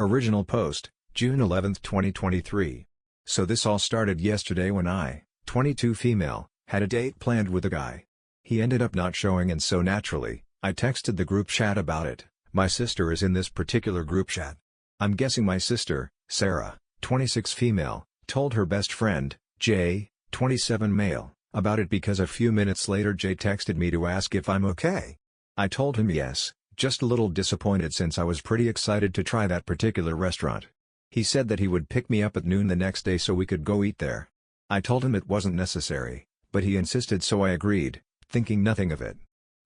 Original post, June 11, 2023. So this all started yesterday when I, 22 female, had a date planned with a guy. He ended up not showing, and so naturally, I texted the group chat about it. My sister is in this particular group chat. I'm guessing my sister, Sarah, 26 female, told her best friend, Jay, 27 male, about it because a few minutes later Jay texted me to ask if I'm okay. I told him yes, just a little disappointed since I was pretty excited to try that particular restaurant. He said that he would pick me up at noon the next day so we could go eat there. I told him it wasn't necessary, but he insisted, so I agreed, thinking nothing of it.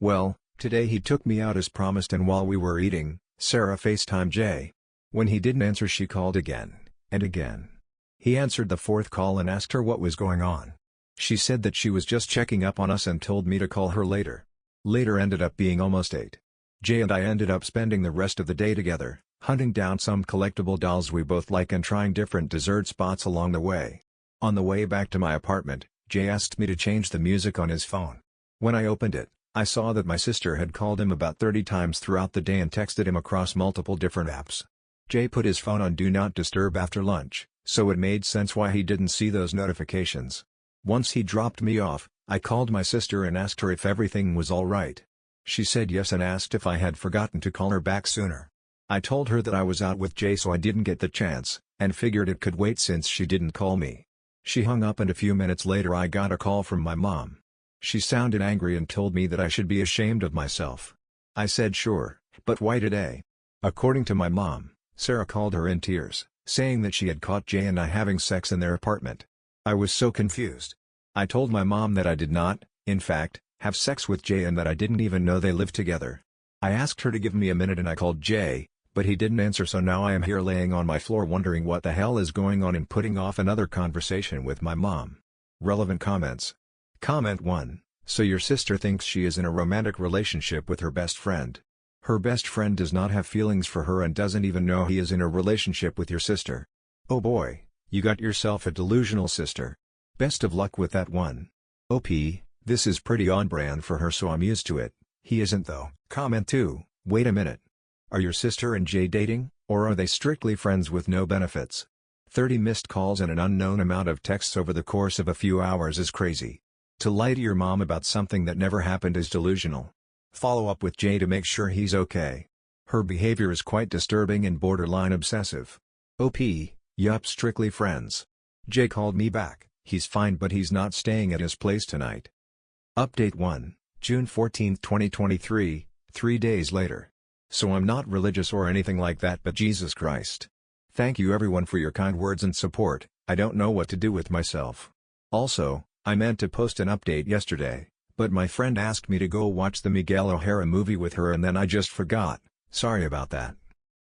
Well, today he took me out as promised, and while we were eating, Sarah FaceTimed Jay. When he didn't answer, she called again, and again. He answered the fourth call and asked her what was going on. She said that she was just checking up on us and told me to call her later. Later ended up being almost 8. Jay and I ended up spending the rest of the day together, hunting down some collectible dolls we both like and trying different dessert spots along the way. On the way back to my apartment, Jay asked me to change the music on his phone. When I opened it, I saw that my sister had called him about 30 times throughout the day and texted him across multiple different apps. Jay put his phone on Do Not Disturb after lunch, so it made sense why he didn't see those notifications. Once he dropped me off, I called my sister and asked her if everything was alright. She said yes and asked if I had forgotten to call her back sooner. I told her that I was out with Jay so I didn't get the chance, and figured it could wait since she didn't call me. She hung up, and a few minutes later I got a call from my mom. She sounded angry and told me that I should be ashamed of myself. I said sure, but why today? According to my mom, Sarah called her in tears, saying that she had caught Jay and I having sex in their apartment. I was so confused. I told my mom that I did not, in fact, have sex with Jay and that I didn't even know they lived together. I asked her to give me a minute and I called Jay, but he didn't answer, so now I am here laying on my floor wondering what the hell is going on and putting off another conversation with my mom. Relevant comments. Comment 1. So your sister thinks she is in a romantic relationship with her best friend. Her best friend does not have feelings for her and doesn't even know he is in a relationship with your sister. Oh boy, you got yourself a delusional sister. Best of luck with that one. OP, this is pretty on brand for her, so I'm used to it. He isn't though. Comment 2, wait a minute. Are your sister and Jay dating, or are they strictly friends with no benefits? 30 missed calls and an unknown amount of texts over the course of a few hours is crazy. To lie to your mom about something that never happened is delusional. Follow up with Jay to make sure he's okay. Her behavior is quite disturbing and borderline obsessive. OP, yup, strictly friends. Jay called me back. He's fine, but he's not staying at his place tonight. Update 1, June 14, 2023, 3 days later. So I'm not religious or anything like that, but Jesus Christ. Thank you everyone for your kind words and support. I don't know what to do with myself. Also, I meant to post an update yesterday, but my friend asked me to go watch the Miguel O'Hara movie with her and then I just forgot. Sorry about that.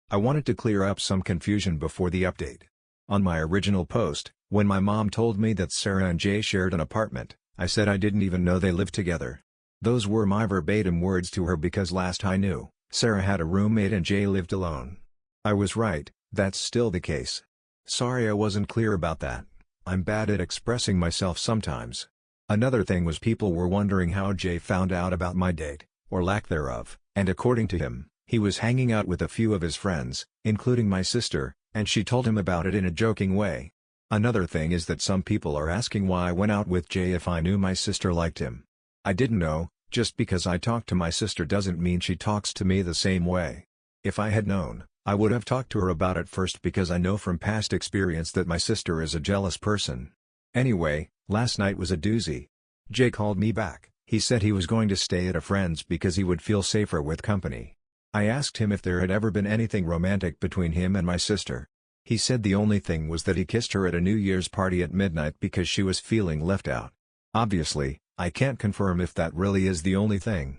I wanted to clear up some confusion before the update. On my original post, when my mom told me that Sarah and Jay shared an apartment, I said I didn't even know they lived together. Those were my verbatim words to her because last I knew, Sarah had a roommate and Jay lived alone. I was right, that's still the case. Sorry I wasn't clear about that. I'm bad at expressing myself sometimes. Another thing was people were wondering how Jay found out about my date, or lack thereof, and according to him, he was hanging out with a few of his friends, including my sister, and she told him about it in a joking way. Another thing is that some people are asking why I went out with Jay if I knew my sister liked him. I didn't know. Just because I talk to my sister doesn't mean she talks to me the same way. If I had known, I would have talked to her about it first because I know from past experience that my sister is a jealous person. Anyway, last night was a doozy. Jay called me back. He said he was going to stay at a friend's because he would feel safer with company. I asked him if there had ever been anything romantic between him and my sister. He said the only thing was that he kissed her at a New Year's party at midnight because she was feeling left out. Obviously, I can't confirm if that really is the only thing.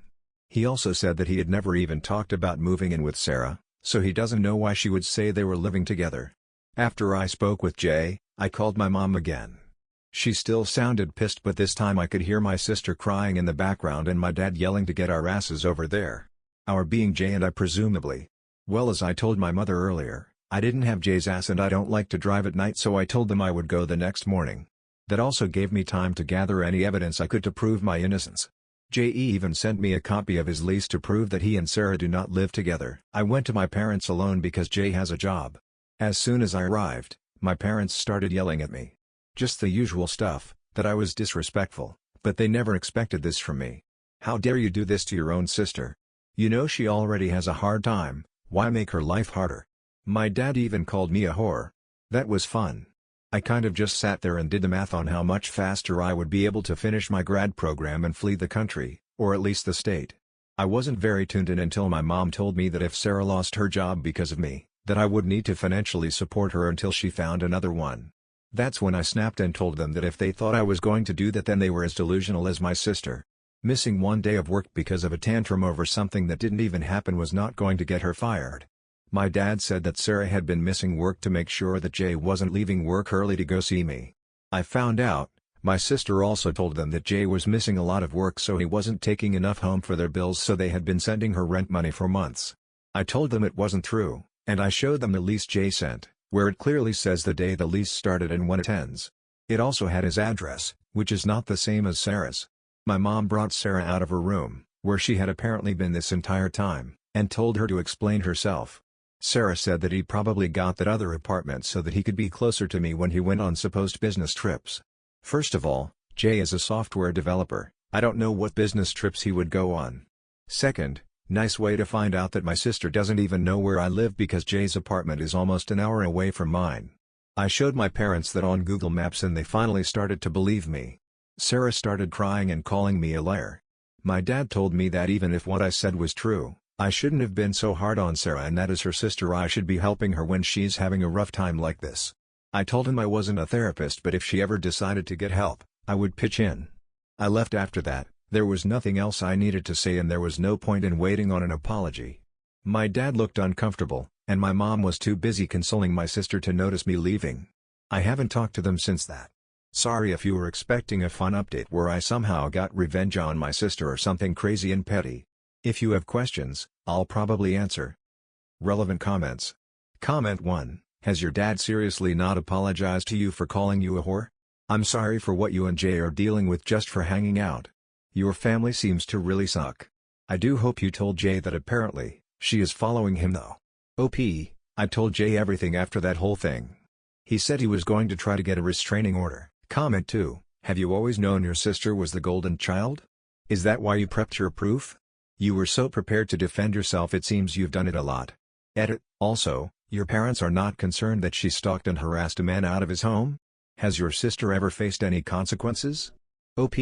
He also said that he had never even talked about moving in with Sarah, so he doesn't know why she would say they were living together. After I spoke with Jay, I called my mom again. She still sounded pissed, but this time I could hear my sister crying in the background and my dad yelling to get our asses over there. Our being Jay and I presumably. Well, as I told my mother earlier, I didn't have Jay's ass and I don't like to drive at night, so I told them I would go the next morning. That also gave me time to gather any evidence I could to prove my innocence. Jay even sent me a copy of his lease to prove that he and Sarah do not live together. I went to my parents alone because Jay has a job. As soon as I arrived, my parents started yelling at me. Just the usual stuff, that I was disrespectful, but they never expected this from me. How dare you do this to your own sister? You know she already has a hard time, why make her life harder? My dad even called me a whore. That was fun. I kind of just sat there and did the math on how much faster I would be able to finish my grad program and flee the country, or at least the state. I wasn't very tuned in until my mom told me that if Sarah lost her job because of me, that I would need to financially support her until she found another one. That's when I snapped and told them that if they thought I was going to do that, then they were as delusional as my sister. Missing one day of work because of a tantrum over something that didn't even happen was not going to get her fired. My dad said that Sarah had been missing work to make sure that Jay wasn't leaving work early to go see me. I found out, my sister also told them that Jay was missing a lot of work so he wasn't taking enough home for their bills, so they had been sending her rent money for months. I told them it wasn't true, and I showed them the lease Jay sent, where it clearly says the day the lease started and when it ends. It also had his address, which is not the same as Sarah's. My mom brought Sarah out of her room, where she had apparently been this entire time, and told her to explain herself. Sarah said that he probably got that other apartment so that he could be closer to me when he went on supposed business trips. First of all, Jay is a software developer, I don't know what business trips he would go on. Second, nice way to find out that my sister doesn't even know where I live because Jay's apartment is almost an hour away from mine. I showed my parents that on Google Maps and they finally started to believe me. Sarah started crying and calling me a liar. My dad told me that even if what I said was true, I shouldn't have been so hard on Sarah, and that as her sister I should be helping her when she's having a rough time like this. I told him I wasn't a therapist, but if she ever decided to get help, I would pitch in. I left after that. There was nothing else I needed to say and there was no point in waiting on an apology. My dad looked uncomfortable, and my mom was too busy consoling my sister to notice me leaving. I haven't talked to them since that. Sorry if you were expecting a fun update where I somehow got revenge on my sister or something crazy and petty. If you have questions, I'll probably answer. Relevant comments. Comment 1. Has your dad seriously not apologized to you for calling you a whore? I'm sorry for what you and Jay are dealing with just for hanging out. Your family seems to really suck. I do hope you told Jay that apparently, she is following him though. OP, I told Jay everything after that whole thing. He said he was going to try to get a restraining order. Comment 2. Have you always known your sister was the golden child? Is that why you prepped your proof? You were so prepared to defend yourself, it seems you've done it a lot. Edit. Also, your parents are not concerned that she stalked and harassed a man out of his home? Has your sister ever faced any consequences? OP,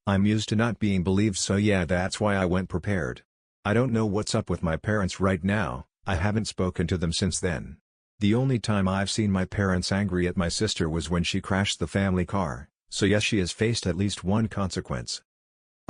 I'm used to not being believed, so yeah, that's why I went prepared. I don't know what's up with my parents right now, I haven't spoken to them since then. The only time I've seen my parents angry at my sister was when she crashed the family car, so yes, she has faced at least one consequence.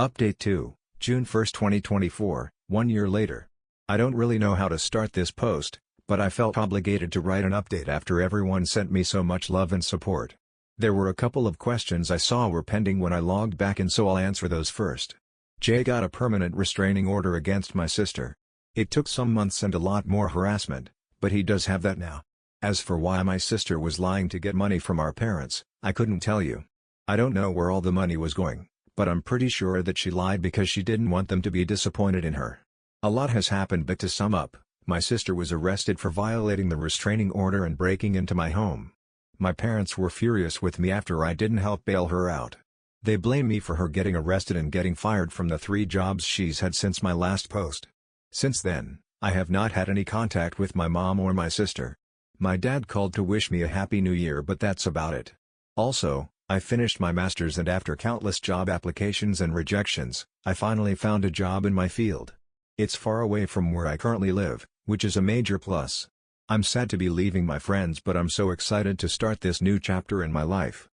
Update 2. June 1, 2024, 1 year later. I don't really know how to start this post, but I felt obligated to write an update after everyone sent me so much love and support. There were a couple of questions I saw were pending when I logged back in, so I'll answer those first. Jay got a permanent restraining order against my sister. It took some months and a lot more harassment, but he does have that now. As for why my sister was lying to get money from our parents, I couldn't tell you. I don't know where all the money was going, but I'm pretty sure that she lied because she didn't want them to be disappointed in her. A lot has happened, but to sum up, my sister was arrested for violating the restraining order and breaking into my home. My parents were furious with me after I didn't help bail her out. They blame me for her getting arrested and getting fired from the 3 jobs she's had since my last post. Since then, I have not had any contact with my mom or my sister. My dad called to wish me a happy new year, but that's about it. Also, I finished my master's, and after countless job applications and rejections, I finally found a job in my field. It's far away from where I currently live, which is a major plus. I'm sad to be leaving my friends, but I'm so excited to start this new chapter in my life.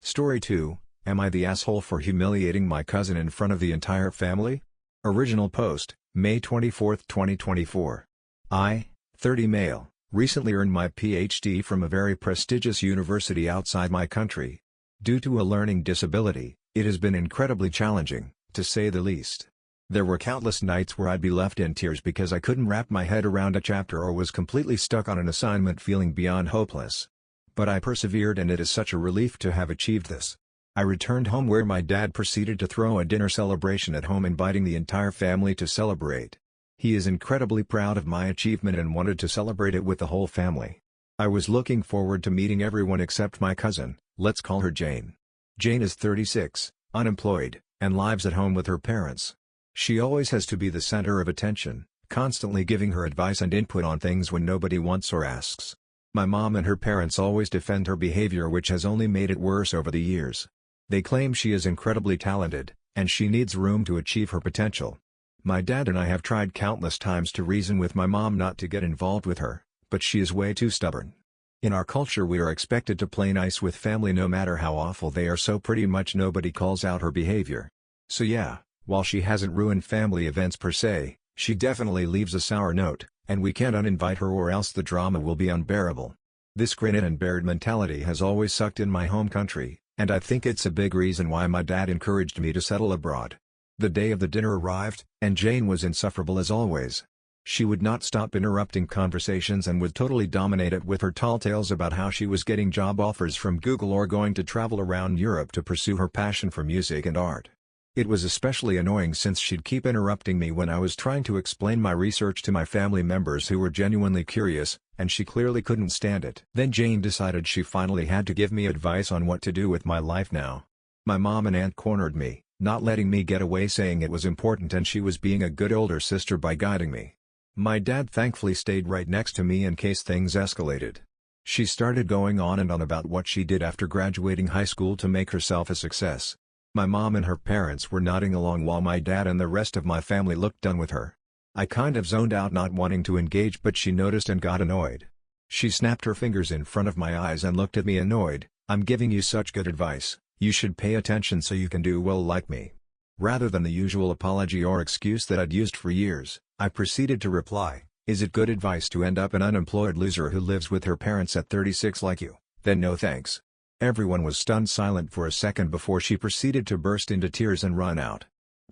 Story 2, Am I the asshole for humiliating my cousin in front of the entire family? Original post, May 24, 2024. I, 30 male, recently earned my PhD from a very prestigious university outside my country. Due to a learning disability, it has been incredibly challenging, to say the least. There were countless nights where I'd be left in tears because I couldn't wrap my head around a chapter or was completely stuck on an assignment feeling beyond hopeless. But I persevered, and it is such a relief to have achieved this. I returned home where my dad proceeded to throw a dinner celebration at home, inviting the entire family to celebrate. He is incredibly proud of my achievement and wanted to celebrate it with the whole family. I was looking forward to meeting everyone except my cousin, let's call her Jane. Jane is 36, unemployed, and lives at home with her parents. She always has to be the center of attention, constantly giving her advice and input on things when nobody wants or asks. My mom and her parents always defend her behavior, which has only made it worse over the years. They claim she is incredibly talented, and she needs room to achieve her potential. My dad and I have tried countless times to reason with my mom not to get involved with her, but she is way too stubborn. In our culture we are expected to play nice with family no matter how awful they are, so pretty much nobody calls out her behavior. So yeah, while she hasn't ruined family events per se, she definitely leaves a sour note, and we can't uninvite her or else the drama will be unbearable. This grin it and bear it mentality has always sucked in my home country, and I think it's a big reason why my dad encouraged me to settle abroad. The day of the dinner arrived, and Jane was insufferable as always. She would not stop interrupting conversations and would totally dominate it with her tall tales about how she was getting job offers from Google or going to travel around Europe to pursue her passion for music and art. It was especially annoying since she'd keep interrupting me when I was trying to explain my research to my family members who were genuinely curious, and she clearly couldn't stand it. Then Jane decided she finally had to give me advice on what to do with my life now. My mom and aunt cornered me, not letting me get away, saying it was important and she was being a good older sister by guiding me. My dad thankfully stayed right next to me in case things escalated. She started going on and on about what she did after graduating high school to make herself a success. My mom and her parents were nodding along while my dad and the rest of my family looked done with her. I kind of zoned out, not wanting to engage, but she noticed and got annoyed. She snapped her fingers in front of my eyes and looked at me annoyed. "I'm giving you such good advice, you should pay attention so you can do well like me." Rather than the usual apology or excuse that I'd used for years, I proceeded to reply, "Is it good advice to end up an unemployed loser who lives with her parents at 36 like you? Then no thanks." Everyone was stunned silent for a second before she proceeded to burst into tears and run out.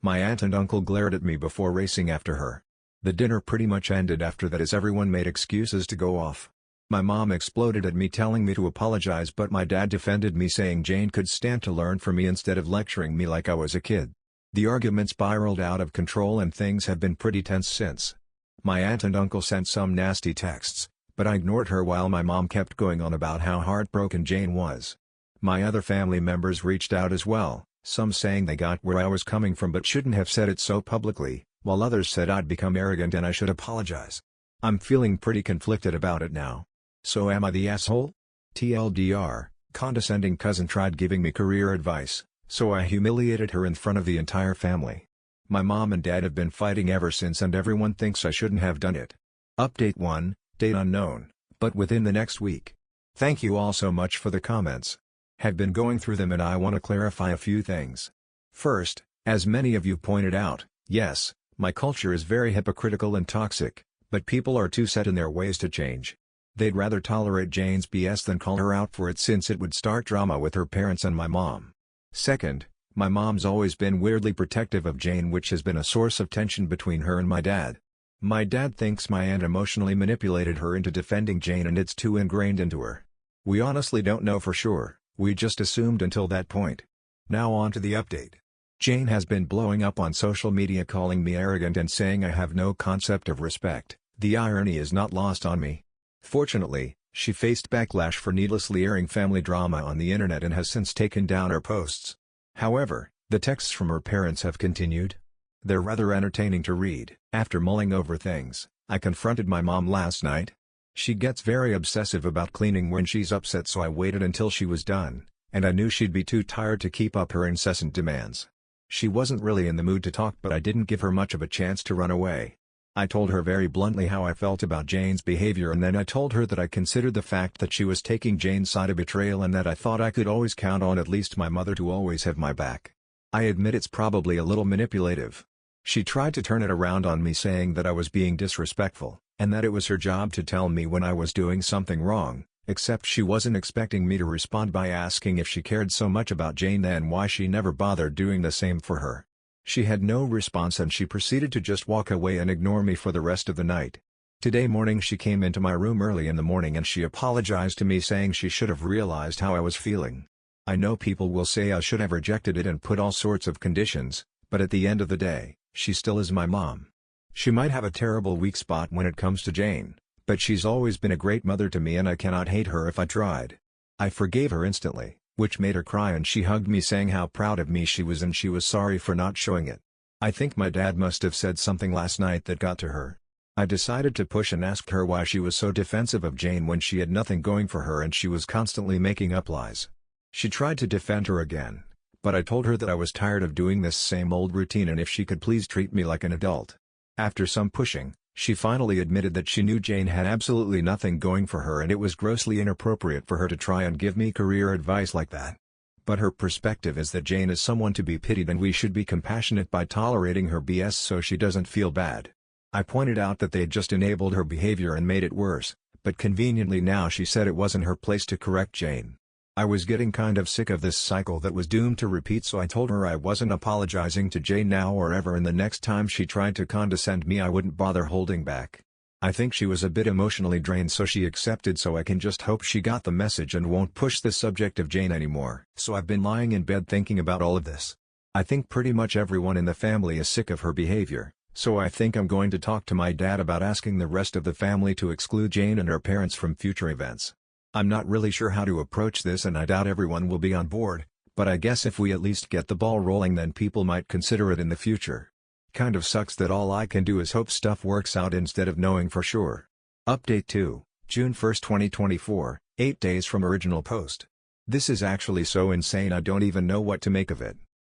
My aunt and uncle glared at me before racing after her. The dinner pretty much ended after that as everyone made excuses to go off. My mom exploded at me telling me to apologize, but my dad defended me saying Jane could stand to learn from me instead of lecturing me like I was a kid. The argument spiraled out of control and things have been pretty tense since. My aunt and uncle sent some nasty texts, but I ignored her while my mom kept going on about how heartbroken Jane was. My other family members reached out as well, some saying they got where I was coming from but shouldn't have said it so publicly, while others said I'd become arrogant and I should apologize. I'm feeling pretty conflicted about it now. So am I the asshole? TLDR, condescending cousin tried giving me career advice, so I humiliated her in front of the entire family. My mom and dad have been fighting ever since and everyone thinks I shouldn't have done it. Update 1, date unknown, but within the next week. Thank you all so much for the comments. Have been going through them and I want to clarify a few things. First, as many of you pointed out, yes, my culture is very hypocritical and toxic, but people are too set in their ways to change. They'd rather tolerate Jane's BS than call her out for it since it would start drama with her parents and my mom. Second, my mom's always been weirdly protective of Jane, which has been a source of tension between her and my dad. My dad thinks my aunt emotionally manipulated her into defending Jane and it's too ingrained into her. We honestly don't know for sure. We just assumed until that point. Now on to the update. Jane has been blowing up on social media calling me arrogant and saying I have no concept of respect. The irony is not lost on me. Fortunately, she faced backlash for needlessly airing family drama on the internet and has since taken down her posts. However, the texts from her parents have continued. They're rather entertaining to read. After mulling over things, I confronted my mom last night. She gets very obsessive about cleaning when she's upset, so I waited until she was done, and I knew she'd be too tired to keep up her incessant demands. She wasn't really in the mood to talk, but I didn't give her much of a chance to run away. I told her very bluntly how I felt about Jane's behavior, and then I told her that I considered the fact that she was taking Jane's side a betrayal and that I thought I could always count on at least my mother to always have my back. I admit it's probably a little manipulative. She tried to turn it around on me, saying that I was being disrespectful, and that it was her job to tell me when I was doing something wrong, except she wasn't expecting me to respond by asking if she cared so much about Jane then why she never bothered doing the same for her. She had no response and she proceeded to just walk away and ignore me for the rest of the night. Today morning she came into my room early in the morning and she apologized to me, saying she should have realized how I was feeling. I know people will say I should have rejected it and put all sorts of conditions, but at the end of the day, she still is my mom. She might have a terrible weak spot when it comes to Jane, but she's always been a great mother to me and I cannot hate her if I tried. I forgave her instantly, which made her cry and she hugged me saying how proud of me she was and she was sorry for not showing it. I think my dad must have said something last night that got to her. I decided to push and ask her why she was so defensive of Jane when she had nothing going for her and she was constantly making up lies. She tried to defend her again, but I told her that I was tired of doing this same old routine and if she could please treat me like an adult. After some pushing, she finally admitted that she knew Jane had absolutely nothing going for her and it was grossly inappropriate for her to try and give me career advice like that. But her perspective is that Jane is someone to be pitied and we should be compassionate by tolerating her BS so she doesn't feel bad. I pointed out that they'd just enabled her behavior and made it worse, but conveniently now she said it wasn't her place to correct Jane. I was getting kind of sick of this cycle that was doomed to repeat so I told her I wasn't apologizing to Jane now or ever and the next time she tried to condescend me I wouldn't bother holding back. I think she was a bit emotionally drained so she accepted so I can just hope she got the message and won't push the subject of Jane anymore. So I've been lying in bed thinking about all of this. I think pretty much everyone in the family is sick of her behavior, so I think I'm going to talk to my dad about asking the rest of the family to exclude Jane and her parents from future events. I'm not really sure how to approach this and I doubt everyone will be on board, but I guess if we at least get the ball rolling then people might consider it in the future. Kind of sucks that all I can do is hope stuff works out instead of knowing for sure. Update 2, June 1, 2024, 8 days from original post. This is actually so insane I don't even know what to make of it.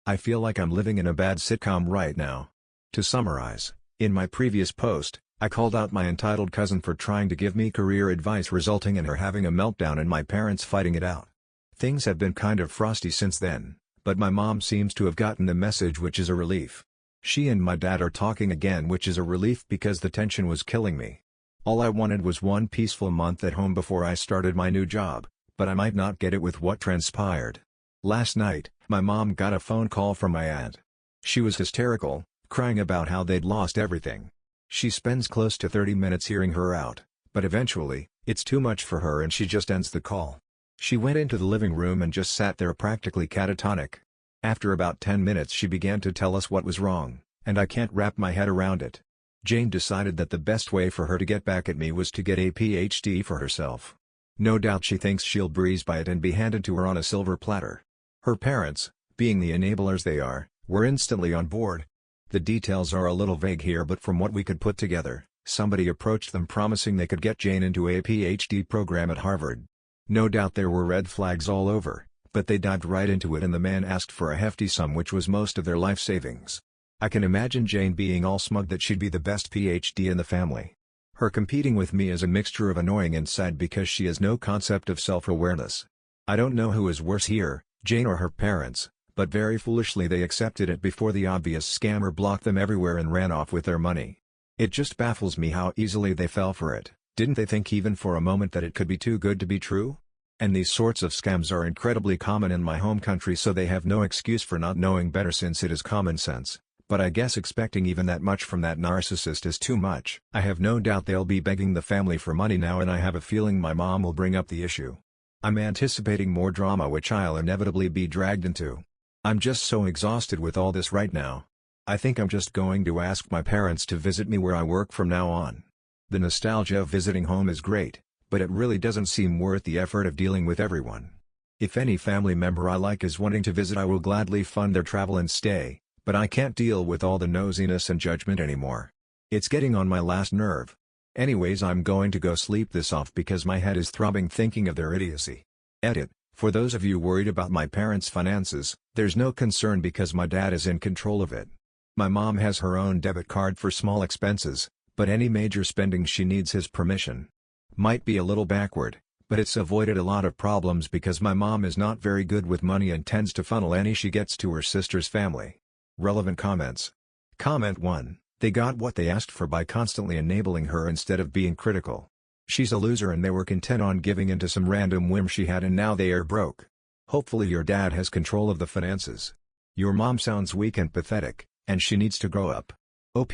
I feel like I'm living in a bad sitcom right now. To summarize, in my previous post, I called out my entitled cousin for trying to give me career advice resulting in her having a meltdown and my parents fighting it out. Things have been kind of frosty since then, but my mom seems to have gotten the message which is a relief. She and my dad are talking again which is a relief because the tension was killing me. All I wanted was one peaceful month at home before I started my new job, but I might not get it with what transpired. Last night, my mom got a phone call from my aunt. She was hysterical, crying about how they'd lost everything. She spends close to 30 minutes hearing her out, but eventually, it's too much for her and she just ends the call. She went into the living room and just sat there practically catatonic. After about 10 minutes she began to tell us what was wrong, and I can't wrap my head around it. Jane decided that the best way for her to get back at me was to get a PhD for herself. No doubt she thinks she'll breeze by it and be handed to her on a silver platter. Her parents, being the enablers they are, were instantly on board. The details are a little vague here but from what we could put together, somebody approached them promising they could get Jane into a PhD program at Harvard. No doubt there were red flags all over, but they dived right into it and the man asked for a hefty sum which was most of their life savings. I can imagine Jane being all smug that she'd be the best PhD in the family. Her competing with me is a mixture of annoying and sad because she has no concept of self-awareness. I don't know who is worse here, Jane or her parents. But very foolishly they accepted it before the obvious scammer blocked them everywhere and ran off with their money. It just baffles me how easily they fell for it. Didn't they think even for a moment that it could be too good to be true? And these sorts of scams are incredibly common in my home country so they have no excuse for not knowing better since it is common sense. But I guess expecting even that much from that narcissist is too much. I have no doubt they'll be begging the family for money now and I have a feeling my mom will bring up the issue. I'm anticipating more drama which I'll inevitably be dragged into. I'm just so exhausted with all this right now. I think I'm just going to ask my parents to visit me where I work from now on. The nostalgia of visiting home is great, but it really doesn't seem worth the effort of dealing with everyone. If any family member I like is wanting to visit I will gladly fund their travel and stay, but I can't deal with all the nosiness and judgment anymore. It's getting on my last nerve. Anyways, I'm going to go sleep this off because my head is throbbing thinking of their idiocy. Edit. For those of you worried about my parents' finances, there's no concern because my dad is in control of it. My mom has her own debit card for small expenses, but any major spending she needs his permission. Might be a little backward, but it's avoided a lot of problems because my mom is not very good with money and tends to funnel any she gets to her sister's family. Relevant comments. Comment 1. They got what they asked for by constantly enabling her instead of being critical. She's a loser and they were content on giving in to some random whim she had and now they are broke. Hopefully your dad has control of the finances. Your mom sounds weak and pathetic, and she needs to grow up. OP,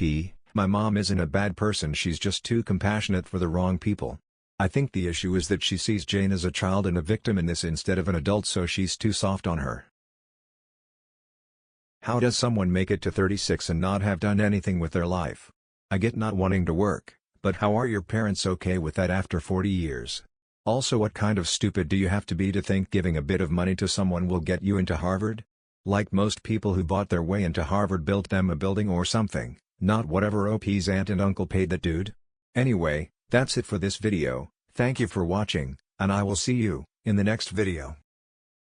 my mom isn't a bad person, she's just too compassionate for the wrong people. I think the issue is that she sees Jane as a child and a victim in this instead of an adult, so she's too soft on her. How does someone make it to 36 and not have done anything with their life? I get not wanting to work, but how are your parents okay with that after 40 years? Also, what kind of stupid do you have to be to think giving a bit of money to someone will get you into Harvard? Like most people who bought their way into Harvard built them a building or something, not whatever OP's aunt and uncle paid that dude. Anyway, that's it for this video. Thank you for watching, and I will see you in the next video.